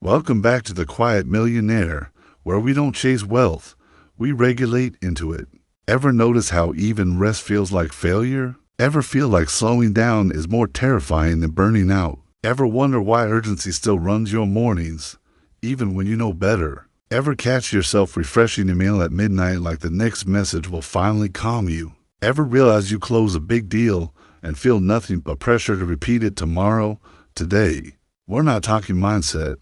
Welcome back to the Quiet Millionaire, where we don't chase wealth, we regulate into it. Ever notice how even rest feels like failure? Ever feel like slowing down is more terrifying than burning out? Ever wonder why urgency still runs your mornings, even when you know better? Ever catch yourself refreshing a mail at midnight like the next message will finally calm you? Ever realize you close a big deal and feel nothing but pressure to repeat it tomorrow, today? We're not talking mindset.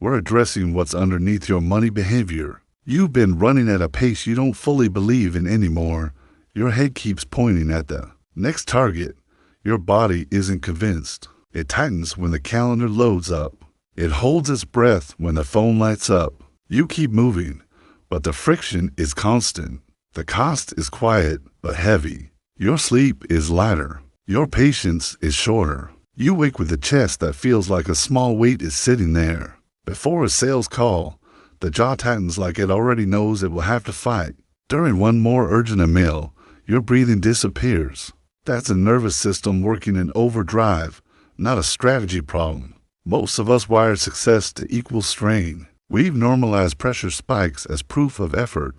We're addressing what's underneath your money behavior. You've been running at a pace you don't fully believe in anymore. Your head keeps pointing at the next target. Your body isn't convinced. It tightens when the calendar loads up. It holds its breath when the phone lights up. You keep moving, but the friction is constant. The cost is quiet but heavy. Your sleep is lighter. Your patience is shorter. You wake with a chest that feels like a small weight is sitting there. Before a sales call, the jaw tightens like it already knows it will have to fight. During one more urgent email, your breathing disappears. That's a nervous system working in overdrive, not a strategy problem. Most of us wire success to equal strain. We've normalized pressure spikes as proof of effort.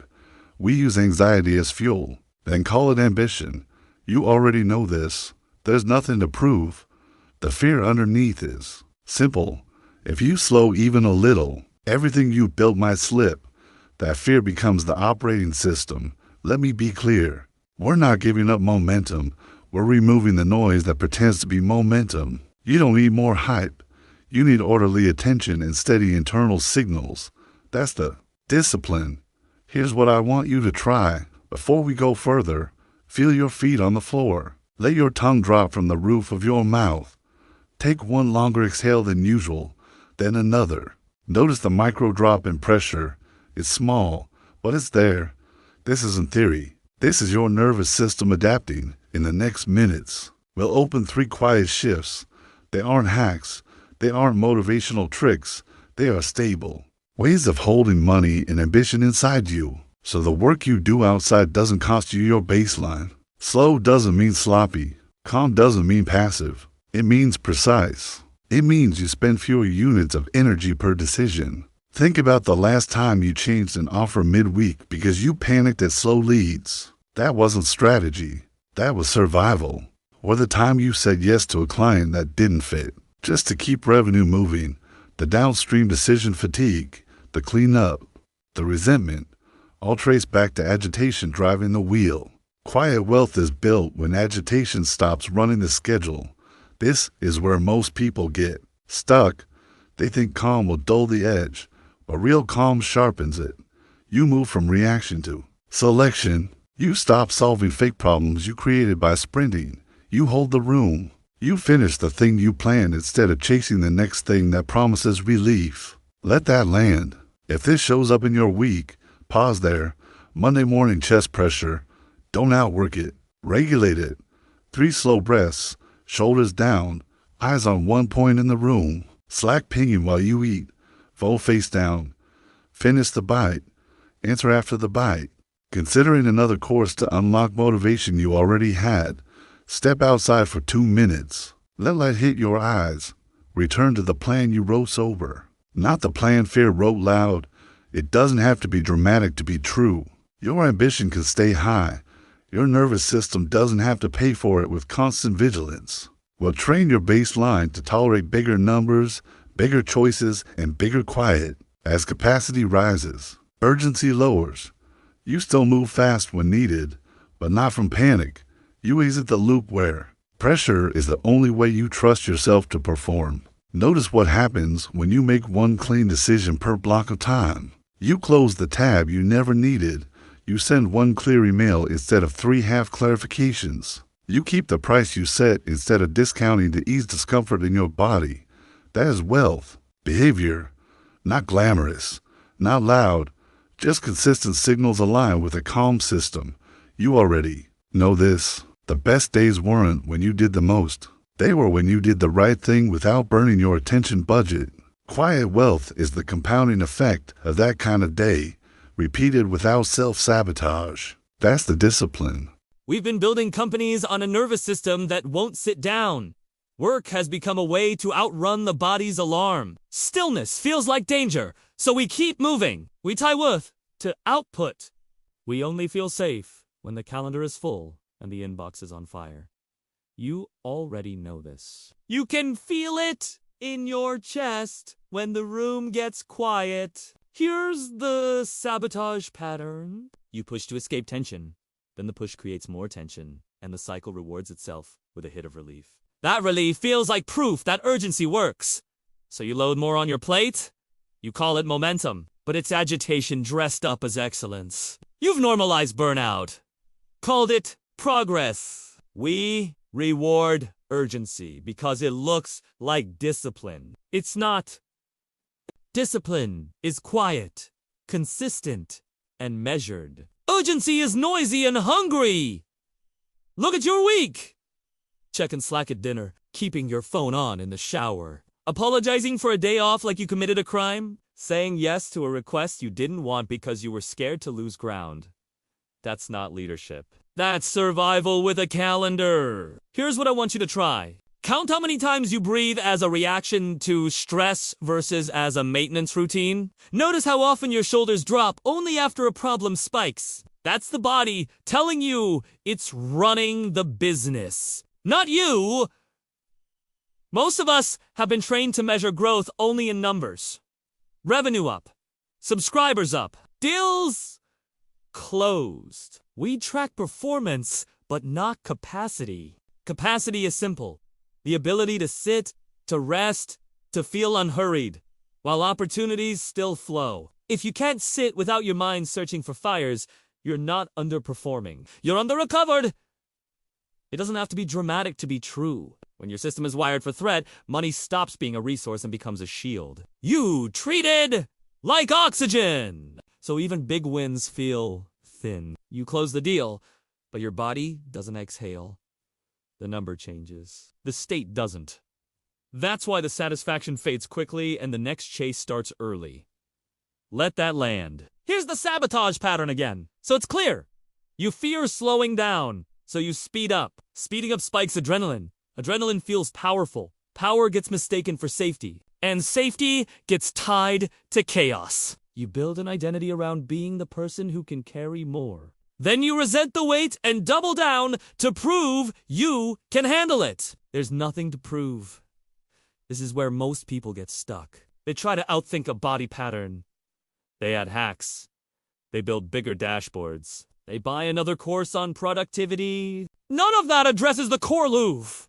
We use anxiety as fuel, then call it ambition. You already know this. There's nothing to prove. The fear underneath is simple. If you slow even a little, everything you built might slip. That fear becomes the operating system. Let me be clear. We're not giving up momentum. We're removing the noise that pretends to be momentum. You don't need more hype. You need orderly attention and steady internal signals. That's the discipline. Here's what I want you to try. Before we go further, feel your feet on the floor. Let your tongue drop from the roof of your mouth. Take one longer exhale than usual, then another. Notice the micro drop in pressure. It's small, but it's there. This isn't theory. This is your nervous system adapting. In the next minutes, we'll open 3 quiet shifts. They aren't hacks. They aren't motivational tricks. They are stable ways of holding money and ambition inside you, so the work you do outside doesn't cost you your baseline. Slow doesn't mean sloppy. Calm doesn't mean passive. It means precise. It means you spend fewer units of energy per decision. Think about the last time you changed an offer midweek because you panicked at slow leads. That wasn't strategy. That was survival. Or the time you said yes to a client that didn't fit, just to keep revenue moving. The downstream decision fatigue, the cleanup, the resentment, all trace back to agitation driving the wheel. Quiet wealth is built when agitation stops running the schedule. This is where most people get stuck. They think calm will dull the edge, but real calm sharpens it. You move from reaction to selection. You stop solving fake problems you created by sprinting. You hold the room. You finish the thing you planned instead of chasing the next thing that promises relief. Let that land. If this shows up in your week, pause there. Monday morning chest pressure. Don't outwork it. Regulate it. 3 slow breaths. Shoulders down, eyes on one point in the room, Slack pinging while you eat, phone face down. Finish the bite, answer after the bite. Considering another course to unlock motivation you already had. Step outside for 2 minutes. Let light hit your eyes. Return to the plan you wrote sober, not the plan fear wrote loud. It doesn't have to be dramatic to be true. Your ambition can stay high. Your nervous system doesn't have to pay for it with constant vigilance. Well, train your baseline to tolerate bigger numbers, bigger choices, and bigger quiet. As capacity rises, urgency lowers. You still move fast when needed, but not from panic. You exit the loop where pressure is the only way you trust yourself to perform. Notice what happens when you make one clean decision per block of time. You close the tab you never needed. You send one clear email instead of 3 half clarifications. You keep the price you set instead of discounting to ease discomfort in your body. That is wealth. Behavior. Not glamorous. Not loud. Just consistent signals aligned with a calm system. You already know this. The best days weren't when you did the most. They were when you did the right thing without burning your attention budget. Quiet wealth is the compounding effect of that kind of day. Repeated without self-sabotage. That's the discipline. We've been building companies on a nervous system that won't sit down. Work has become a way to outrun the body's alarm. Stillness feels like danger, so we keep moving. We tie worth to output. We only feel safe when the calendar is full and the inbox is on fire. You already know this. You can feel it in your chest when the room gets quiet. Here's the sabotage pattern. You push to escape tension. Then the push creates more tension, and the cycle rewards itself with a hit of relief. That relief feels like proof that urgency works. So you load more on your plate? You call it momentum, but it's agitation dressed up as excellence. You've normalized burnout. Called it progress. We reward urgency because it looks like discipline. It's not. Discipline is quiet, consistent, and measured. Urgency is noisy and hungry. Look at your week. Checking Slack at dinner, keeping your phone on in the shower, apologizing for a day off like you committed a crime, saying yes to a request you didn't want because you were scared to lose ground. That's not leadership. That's survival with a calendar. Here's what I want you to try. Count how many times you breathe as a reaction to stress versus as a maintenance routine. Notice how often your shoulders drop only after a problem spikes. That's the body telling you it's running the business. Not you! Most of us have been trained to measure growth only in numbers. Revenue up. Subscribers up. Deals closed. We track performance, but not capacity. Capacity is simple. The ability to sit, to rest, to feel unhurried, while opportunities still flow. If you can't sit without your mind searching for fires, you're not underperforming. You're under-recovered. It doesn't have to be dramatic to be true. When your system is wired for threat, money stops being a resource and becomes a shield. You treated like oxygen! So even big wins feel thin. You close the deal, but your body doesn't exhale. The number changes. The state doesn't. That's why the satisfaction fades quickly and the next chase starts early. Let that land. Here's the sabotage pattern again. So it's clear. You fear slowing down, so you speed up. Speeding up spikes adrenaline. Adrenaline feels powerful. Power gets mistaken for safety. And safety gets tied to chaos. You build an identity around being the person who can carry more. Then you resent the weight and double down to prove you can handle it. There's nothing to prove. This is where most people get stuck. They try to outthink a body pattern. They add hacks. They build bigger dashboards. They buy another course on productivity. None of that addresses the core louvre.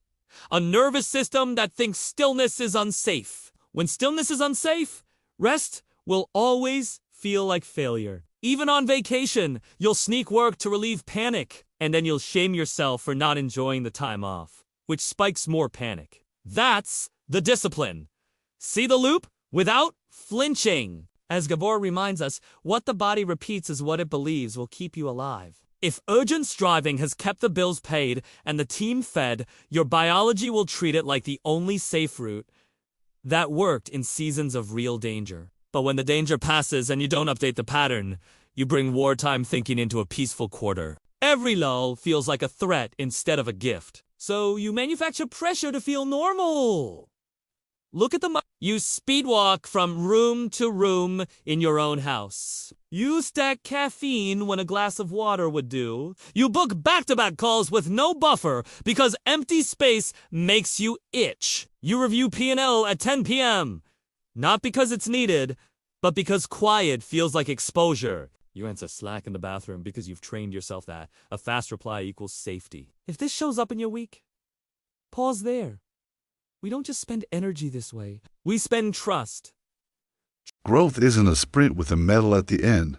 A nervous system that thinks stillness is unsafe. When stillness is unsafe, rest will always feel like failure. Even on vacation, you'll sneak work to relieve panic, and then you'll shame yourself for not enjoying the time off, which spikes more panic. That's the discipline. See the loop? Without flinching. As Gabor reminds us, what the body repeats is what it believes will keep you alive. If urgent striving has kept the bills paid and the team fed, your biology will treat it like the only safe route that worked in seasons of real danger. But when the danger passes and you don't update the pattern, you bring wartime thinking into a peaceful quarter. Every lull feels like a threat instead of a gift. So you manufacture pressure to feel normal. Look at you speedwalk from room to room in your own house. You stack caffeine when a glass of water would do. You book back-to-back calls with no buffer because empty space makes you itch. You review P&L at 10 p.m. Not because it's needed, but because quiet feels like exposure. You answer Slack in the bathroom because you've trained yourself that a fast reply equals safety. If this shows up in your week, pause there. We don't just spend energy this way. We spend trust. Growth isn't a sprint with a medal at the end.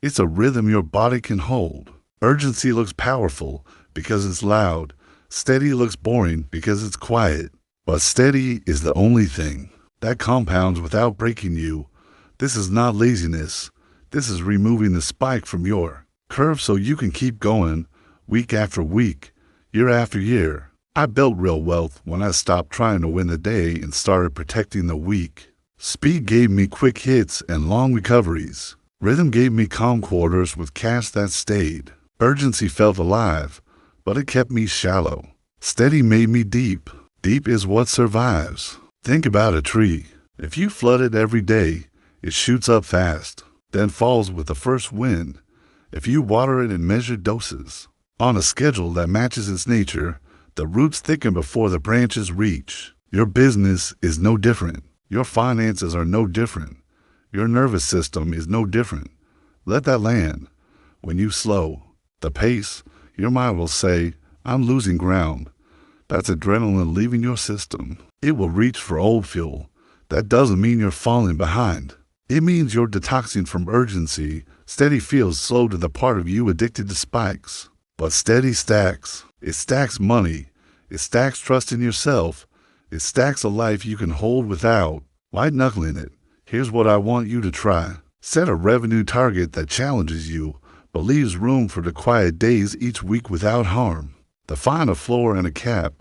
It's a rhythm your body can hold. Urgency looks powerful because it's loud. Steady looks boring because it's quiet. But steady is the only thing that compounds without breaking you. This is not laziness. This is removing the spike from your curve so you can keep going week after week, year after year. I built real wealth when I stopped trying to win the day and started protecting the week. Speed gave me quick hits and long recoveries. Rhythm gave me calm quarters with cash that stayed. Urgency felt alive, but it kept me shallow. Steady made me deep. Deep is what survives. Think about a tree. If you flood it every day, it shoots up fast, then falls with the first wind. If you water it in measured doses, on a schedule that matches its nature, the roots thicken before the branches reach. Your business is no different. Your finances are no different. Your nervous system is no different. Let that land. When you slow the pace, your mind will say, I'm losing ground. That's adrenaline leaving your system. It will reach for old fuel. That doesn't mean you're falling behind. It means you're detoxing from urgency. Steady feels slow to the part of you addicted to spikes. But steady stacks. It stacks money. It stacks trust in yourself. It stacks a life you can hold without white-knuckling it. Here's what I want you to try. Set a revenue target that challenges you, but leaves room for the quiet days each week without harm. Define a floor and a cap.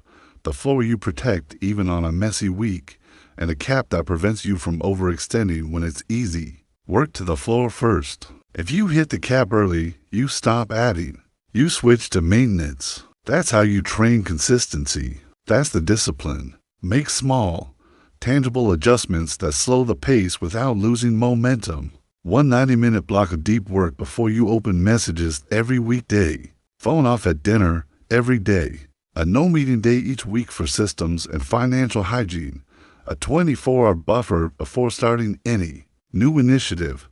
The floor you protect even on a messy week, and a cap that prevents you from overextending when it's easy. Work to the floor first. If you hit the cap early, you stop adding. You switch to maintenance. That's how you train consistency. That's the discipline. Make small, tangible adjustments that slow the pace without losing momentum. One 90-minute block of deep work before you open messages every weekday. Phone off at dinner every day. A no-meeting day each week for systems and financial hygiene. A 24-hour buffer before starting any new initiative.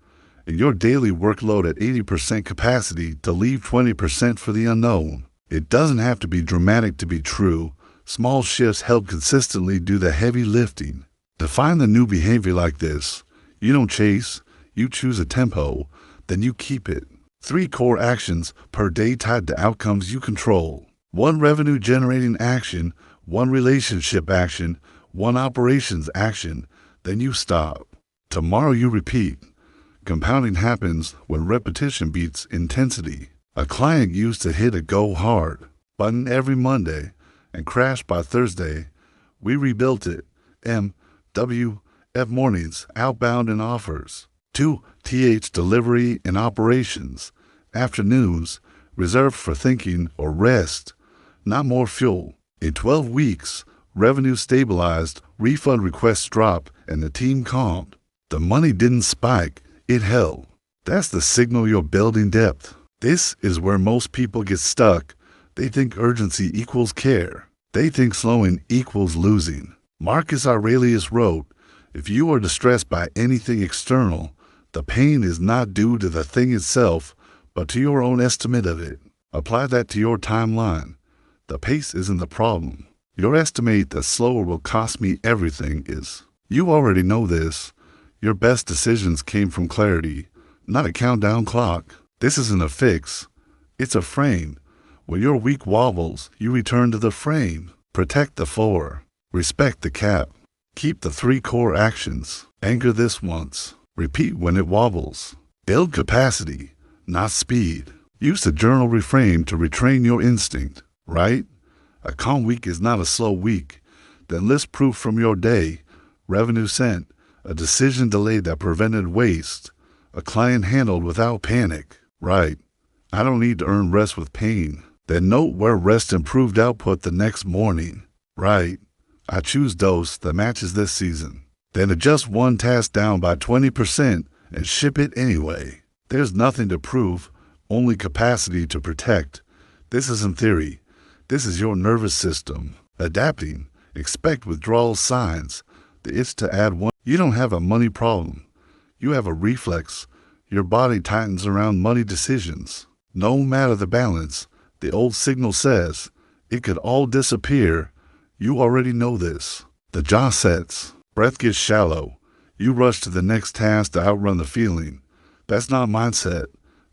And your daily workload at 80% capacity to leave 20% for the unknown. It doesn't have to be dramatic to be true. Small shifts help consistently do the heavy lifting. Define the new behavior like this. You don't chase, you choose a tempo, then you keep it. 3 core actions per day tied to outcomes you control. 1 revenue-generating action, 1 relationship action, 1 operations action, then you stop. Tomorrow you repeat. Compounding happens when repetition beats intensity. A client used to hit a go hard button every Monday and crash by Thursday. We rebuilt it. MWF mornings, outbound and offers. 2 TH delivery and operations. Afternoons, reserved for thinking or rest, not more fuel. In 12 weeks, revenue stabilized, refund requests dropped, and the team calmed. The money didn't spike, it held. That's the signal you're building depth. This is where most people get stuck. They think urgency equals care. They think slowing equals losing. Marcus Aurelius wrote, if you are distressed by anything external, the pain is not due to the thing itself, but to your own estimate of it. Apply that to your timeline. The pace isn't the problem. Your estimate that slower will cost me everything is. You already know this. Your best decisions came from clarity, not a countdown clock. This isn't a fix. It's a frame. When your week wobbles, you return to the frame. Protect the floor. Respect the cap. Keep the 3 core actions. Anchor this once. Repeat when it wobbles. Build capacity, not speed. Use the journal reframe to retrain your instinct, right? A calm week is not a slow week. Then list proof from your day. Revenue sent. A decision delayed that prevented waste. A client handled without panic. Right. I don't need to earn rest with pain. Then note where rest improved output the next morning. Right. I choose dose that matches this season. Then adjust one task down by 20% and ship it anyway. There's nothing to prove, only capacity to protect. This isn't theory. This is your nervous system. Adapting. Expect withdrawal signs. The itch to add one. You don't have a money problem. You have a reflex. Your body tightens around money decisions. No matter the balance, the old signal says, it could all disappear. You already know this. The jaw sets. Breath gets shallow. You rush to the next task to outrun the feeling. That's not mindset.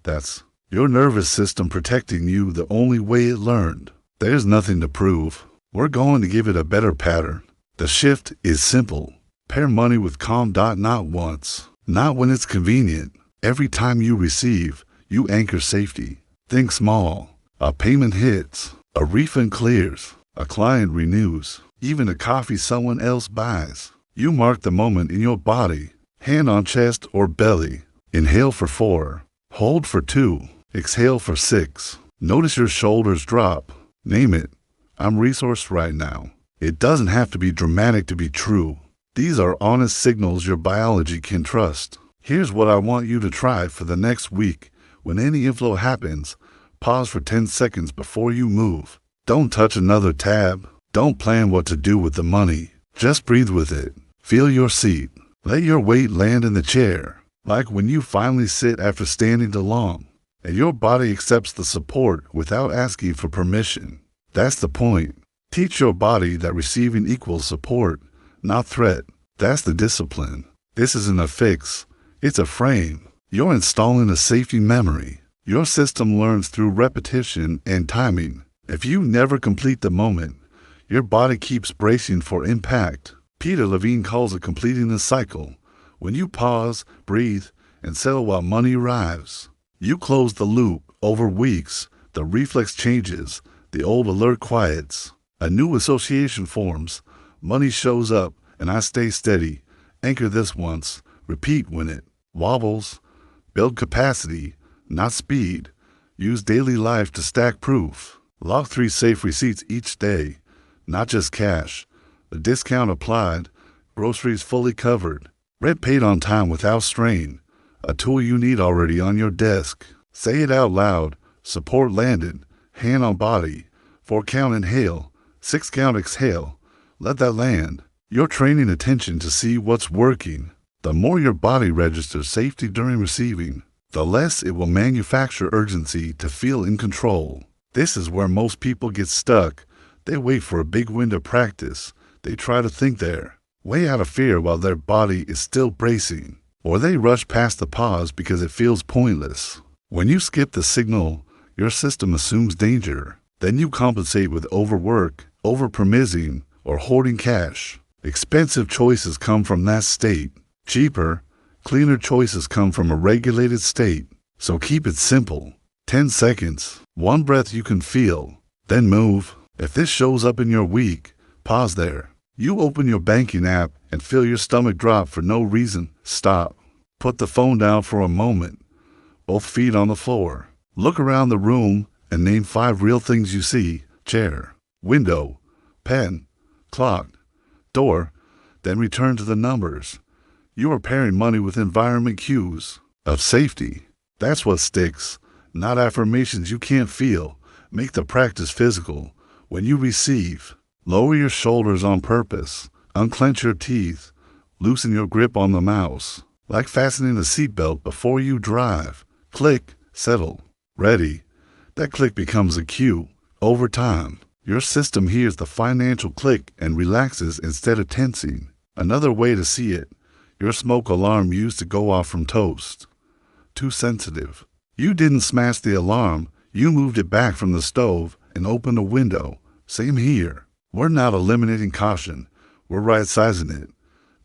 That's your nervous system protecting you the only way it learned. There's nothing to prove. We're going to give it a better pattern. The shift is simple. Pair money with calm. Not once. Not when it's convenient. Every time you receive, you anchor safety. Think small. A payment hits. A refund clears. A client renews. Even a coffee someone else buys. You mark the moment in your body. Hand on chest or belly. Inhale for 4. Hold for 2. Exhale for 6. Notice your shoulders drop. Name it. I'm resourced right now. It doesn't have to be dramatic to be true. These are honest signals your biology can trust. Here's what I want you to try for the next week. When any inflow happens, pause for 10 seconds before you move. Don't touch another tab. Don't plan what to do with the money. Just breathe with it. Feel your seat. Let your weight land in the chair, like when you finally sit after standing too long, and your body accepts the support without asking for permission. That's the point. Teach your body that receiving equals support, not threat. That's the discipline. This isn't a fix. It's a frame. You're installing a safety memory. Your system learns through repetition and timing. If you never complete the moment, your body keeps bracing for impact. Peter Levine calls it completing the cycle. When you pause, breathe, and settle while money arrives, you close the loop. Over weeks, the reflex changes, the old alert quiets. A new association forms. Money shows up, and I stay steady. Anchor this once. Repeat when it wobbles. Build capacity, not speed. Use daily life to stack proof. Lock 3 safe receipts each day, not just cash. A discount applied, groceries fully covered, rent paid on time without strain, a tool you need already on your desk. Say it out loud. Support landed, hand on body, 4 count inhale, 6 count exhale. Let that land. You're training attention to see what's working. The more your body registers safety during receiving, the less it will manufacture urgency to feel in control. This is where most people get stuck. They wait for a big win to practice. They try to think they're way out of fear while their body is still bracing. Or they rush past the pause because it feels pointless. When you skip the signal, your system assumes danger. Then you compensate with overwork, overpromising, or hoarding cash. Expensive choices come from that state. Cheaper, cleaner choices come from a regulated state. So keep it simple. 10 seconds, 1 breath you can feel, then move. If this shows up in your week, pause there. You open your banking app and feel your stomach drop for no reason. Stop. Put the phone down for a moment. Both feet on the floor. Look around the room and name 5 real things you see. Chair, window, pen, clock, door. Then return to the numbers. You are pairing money with environment cues of safety. That's what sticks, not affirmations you can't feel. Make the practice physical. When you receive, lower your shoulders on purpose. Unclench your teeth. Loosen your grip on the mouse, like fastening a seatbelt before you drive. Click, settle, ready. That click becomes a cue. Over time, your system hears the financial click and relaxes instead of tensing. Another way to see it, your smoke alarm used to go off from toast. Too sensitive. You didn't smash the alarm, you moved it back from the stove and opened a window. Same here. We're not eliminating caution, we're right-sizing it.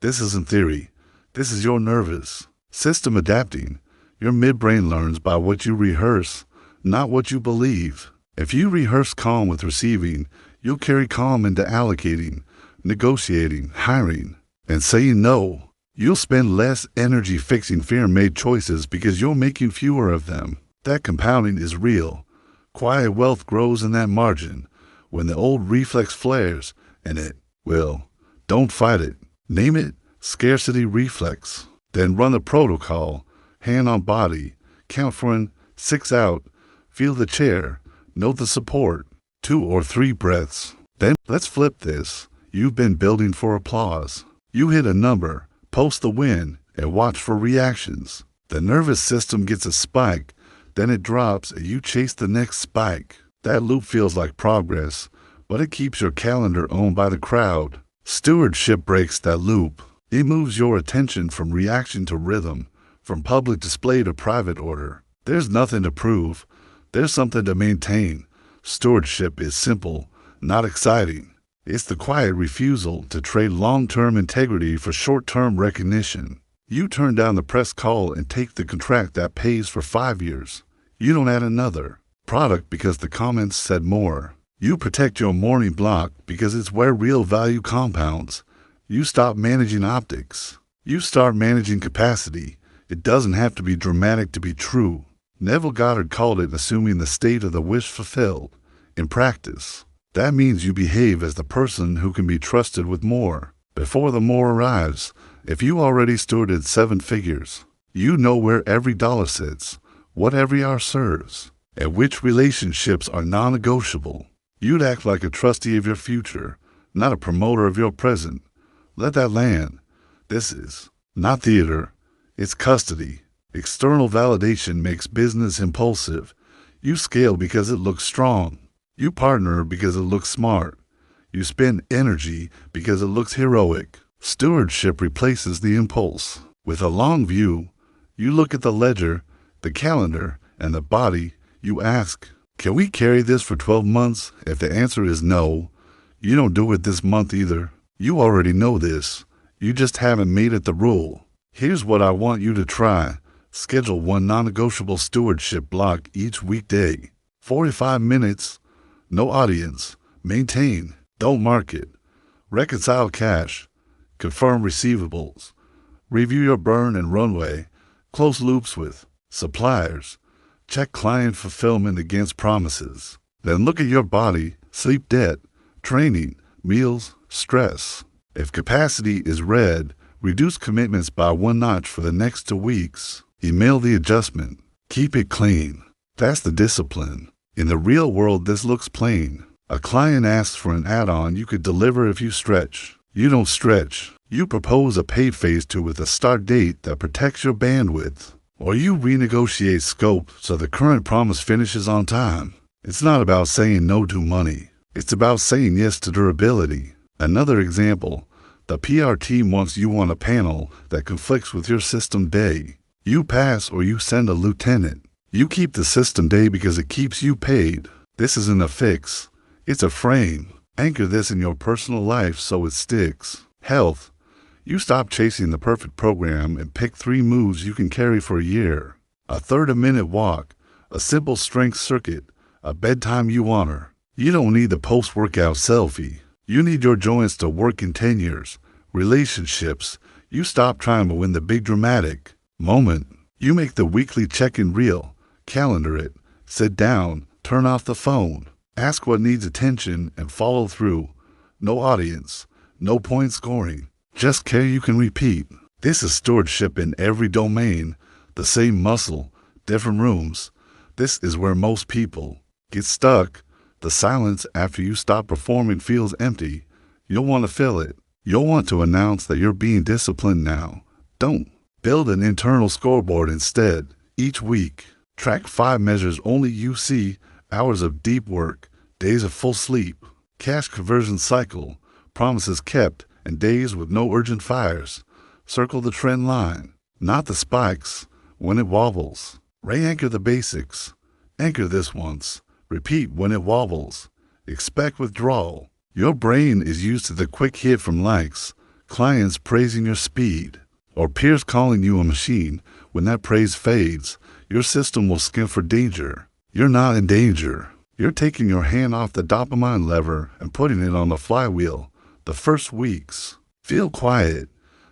This isn't theory. This is your nervous system adapting. Your midbrain learns by what you rehearse, not what you believe. If you rehearse calm with receiving, you'll carry calm into allocating, negotiating, hiring, and saying no. You'll spend less energy fixing fear-made choices because you're making fewer of them. That compounding is real. Quiet wealth grows in that margin. When the old reflex flares, and it will, don't fight it. Name it scarcity reflex. Then run the protocol, hand on body, count for an 6 out, feel the chair, note the support, 2 or 3 breaths. Then let's flip this. You've been building for applause. You hit a number, post the win, and watch for reactions. The nervous system gets a spike, then it drops and you chase the next spike. That loop feels like progress, but it keeps your calendar owned by the crowd. Stewardship breaks that loop. It moves your attention from reaction to rhythm, from public display to private order. There's nothing to prove. There's something to maintain. Stewardship is simple, not exciting. It's the quiet refusal to trade long-term integrity for short-term recognition. You turn down the press call and take the contract that pays for 5 years. You don't add another product because the comments said more. You protect your morning block because it's where real value compounds. You stop managing optics. You start managing capacity. It doesn't have to be dramatic to be true. Neville Goddard called it assuming the state of the wish fulfilled. In practice, That means you behave as the person who can be trusted with more. Before the more arrives, if you already stewarded 7 figures, you know where every dollar sits, what every hour serves, and which relationships are non-negotiable. You'd act like a trustee of your future, not a promoter of your present. Let that land. This is not theater, it's custody. External validation makes business impulsive. You scale because it looks strong. You partner because it looks smart. You spend energy because it looks heroic. Stewardship replaces the impulse. With a long view, you look at the ledger, the calendar, and the body. You ask, can we carry this for 12 months? If the answer is no, you don't do it this month either. You already know this. You just haven't made it the rule. Here's what I want you to try. Schedule one non-negotiable stewardship block each weekday. 45 minutes. No audience. Maintain. Don't market. Reconcile cash. Confirm receivables. Review your burn and runway. Close loops with suppliers. Check client fulfillment against promises. Then look at your body, sleep debt, training, meals, stress. If capacity is red, reduce commitments by 1 notch for the next 2 weeks. Email the adjustment. Keep it clean. That's the discipline. In the real world, this looks plain. A client asks for an add-on you could deliver if you stretch. You don't stretch. You propose a pay phase 2 with a start date that protects your bandwidth. Or you renegotiate scope so the current promise finishes on time. It's not about saying no to money. It's about saying yes to durability. Another example, the PR team wants you on a panel that conflicts with your system day. You pass or you send a lieutenant. You keep the system day because it keeps you paid. This isn't a fix. It's a frame. Anchor this in your personal life so it sticks. Health. You stop chasing the perfect program and pick 3 moves you can carry for a year. A 30-minute walk, a simple strength circuit, a bedtime you honor. You don't need the post-workout selfie. You need your joints to work in 10 years. Relationships. You stop trying to win the big dramatic moment. You make the weekly check-in real. Calendar it. Sit down. Turn off the phone. Ask what needs attention and follow through. No audience. No point scoring. Just care you can repeat. This is stewardship in every domain. The same muscle, different rooms. This is where most people get stuck. The silence after you stop performing feels empty. You'll want to fill it. You'll want to announce that you're being disciplined now. Don't. Build an internal scoreboard instead. Each week, track 5 measures only you see: hours of deep work, days of full sleep, cash conversion cycle, promises kept, and days with no urgent fires. Circle the trend line, not the spikes, when it wobbles. Re-anchor the basics. Anchor this once. Repeat when it wobbles. Expect withdrawal. Your brain is used to the quick hit from likes, clients praising your speed, or peers calling you a machine. When that praise fades, your system will scan for danger. You're not in danger. You're taking your hand off the dopamine lever and putting it on the flywheel. The first weeks feel quiet,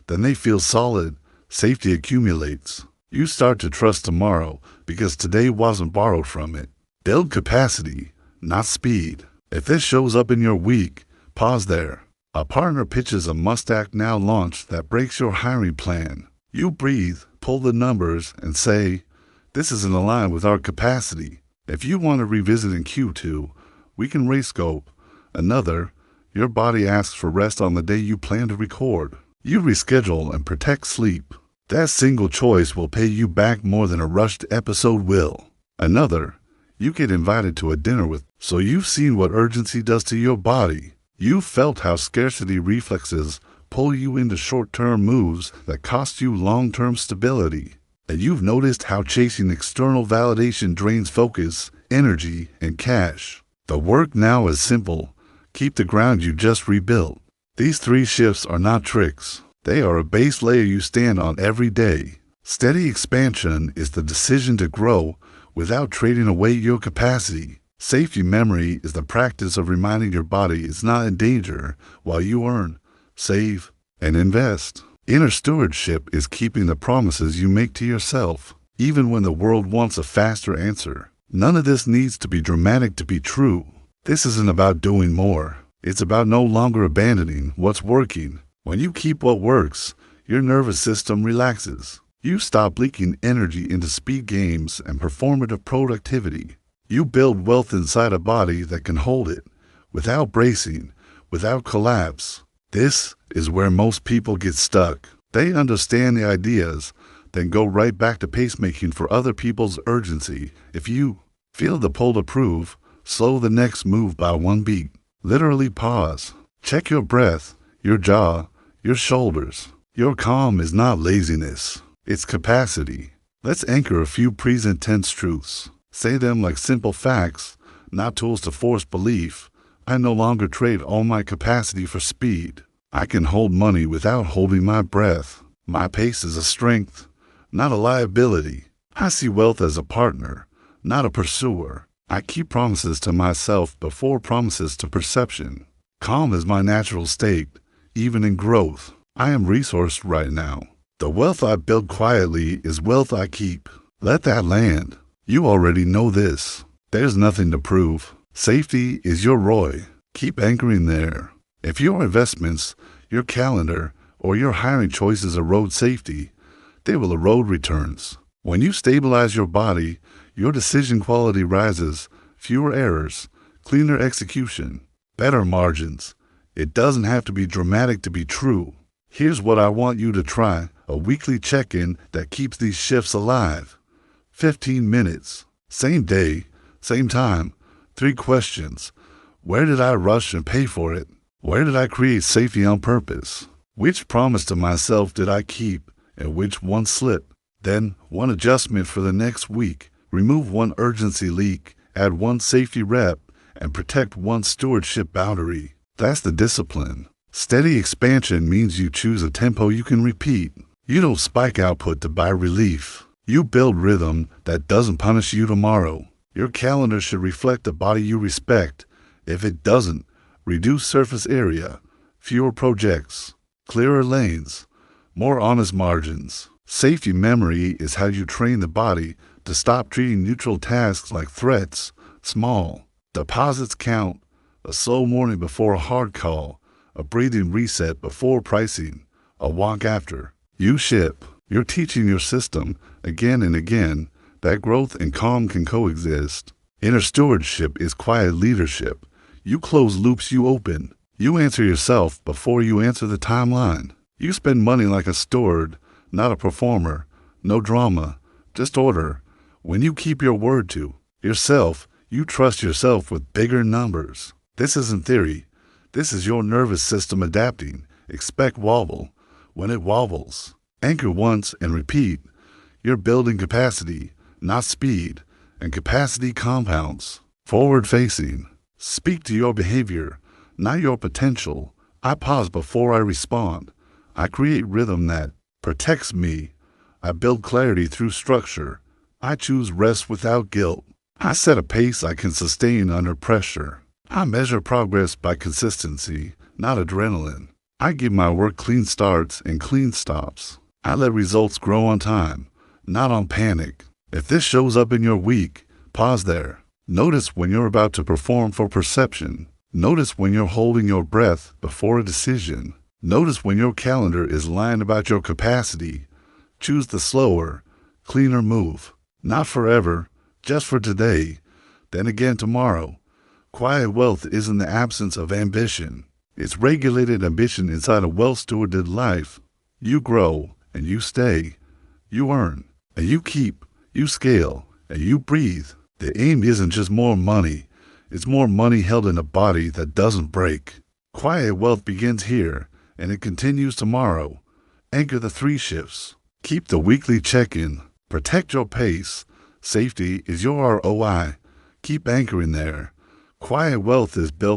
then they feel solid. Safety accumulates. You start to trust tomorrow because today wasn't borrowed from it. Build capacity, not speed. If this shows up in your week, pause there. A partner pitches a must-act now launch that breaks your hiring plan. You breathe, pull the numbers, and say, this isn't aligned with our capacity. If you want to revisit in Q2, we can rescope. Another, your body asks for rest on the day you plan to record. You reschedule and protect sleep. That single choice will pay you back more than a rushed episode will. Another, you get invited to a dinner with, so you've seen what urgency does to your body. You've felt how scarcity reflexes pull you into short-term moves that cost you long-term stability. And you've noticed how chasing external validation drains focus, energy, and cash. The work now is simple. Keep the ground you just rebuilt. These 3 shifts are not tricks. They are a base layer you stand on every day. Steady expansion is the decision to grow without trading away your capacity. Safety memory is the practice of reminding your body it's not in danger while you earn, save, and invest. Inner stewardship is keeping the promises you make to yourself, even when the world wants a faster answer. None of this needs to be dramatic to be true. This isn't about doing more. It's about no longer abandoning what's working. When you keep what works, your nervous system relaxes. You stop leaking energy into speed games and performative productivity. You build wealth inside a body that can hold it, without bracing, without collapse. This is where most people get stuck. They understand the ideas, then go right back to pacemaking for other people's urgency. If you feel the pull to prove, slow the next move by one beat. Literally pause. Check your breath, your jaw, your shoulders. Your calm is not laziness. It's capacity. Let's anchor a few present tense truths. Say them like simple facts, not tools to force belief. I no longer trade all my capacity for speed. I can hold money without holding my breath. My pace is a strength, not a liability. I see wealth as a partner, not a pursuer. I keep promises to myself before promises to perception. Calm is my natural state, even in growth. I am resourced right now. The wealth I build quietly is wealth I keep. Let that land. You already know this. There's nothing to prove. Safety is your ROI. Keep anchoring there. If your investments, your calendar, or your hiring choices erode safety, they will erode returns. When you stabilize your body, your decision quality rises, fewer errors, cleaner execution, better margins. It doesn't have to be dramatic to be true. Here's what I want you to try, a weekly check-in that keeps these shifts alive. 15 minutes, same day, same time, 3 questions. Where did I rush and pay for it? Where did I create safety on purpose? Which promise to myself did I keep and which one slipped? Then, one adjustment for the next week. Remove one urgency leak, add one safety rep, and protect one stewardship boundary. That's the discipline. Steady expansion means you choose a tempo you can repeat. You don't spike output to buy relief. You build rhythm that doesn't punish you tomorrow. Your calendar should reflect a body you respect. If it doesn't, reduce surface area, fewer projects, clearer lanes, more honest margins. Safety memory is how you train the body to stop treating neutral tasks like threats. Small deposits count, a slow morning before a hard call, a breathing reset before pricing, a walk after. You ship. You're teaching your system again and again that growth and calm can coexist. Inner stewardship is quiet leadership. You close loops you open. You answer yourself before you answer the timeline. You spend money like a steward, not a performer. No drama, just order. When you keep your word to yourself, you trust yourself with bigger numbers. This isn't theory. This is your nervous system adapting. Expect wobble when it wobbles. Anchor once and repeat. You're building capacity, not speed, and capacity compounds. Forward-facing. Speak to your behavior, not your potential. I pause before I respond. I create rhythm that protects me. I build clarity through structure. I choose rest without guilt. I set a pace I can sustain under pressure. I measure progress by consistency, not adrenaline. I give my work clean starts and clean stops. I let results grow on time, not on panic. If this shows up in your week, pause there. Notice when you're about to perform for perception. Notice when you're holding your breath before a decision. Notice when your calendar is lying about your capacity. Choose the slower, cleaner move. Not forever, just for today, then again tomorrow. Quiet wealth isn't the absence of ambition. It's regulated ambition inside a well-stewarded life. You grow, and you stay. You earn, and you keep. You scale, and you breathe. The aim isn't just more money. It's more money held in a body that doesn't break. Quiet wealth begins here, and it continues tomorrow. Anchor the 3 shifts. Keep the weekly check-in. Protect your pace. Safety is your ROI. Keep anchoring there. Quiet wealth is built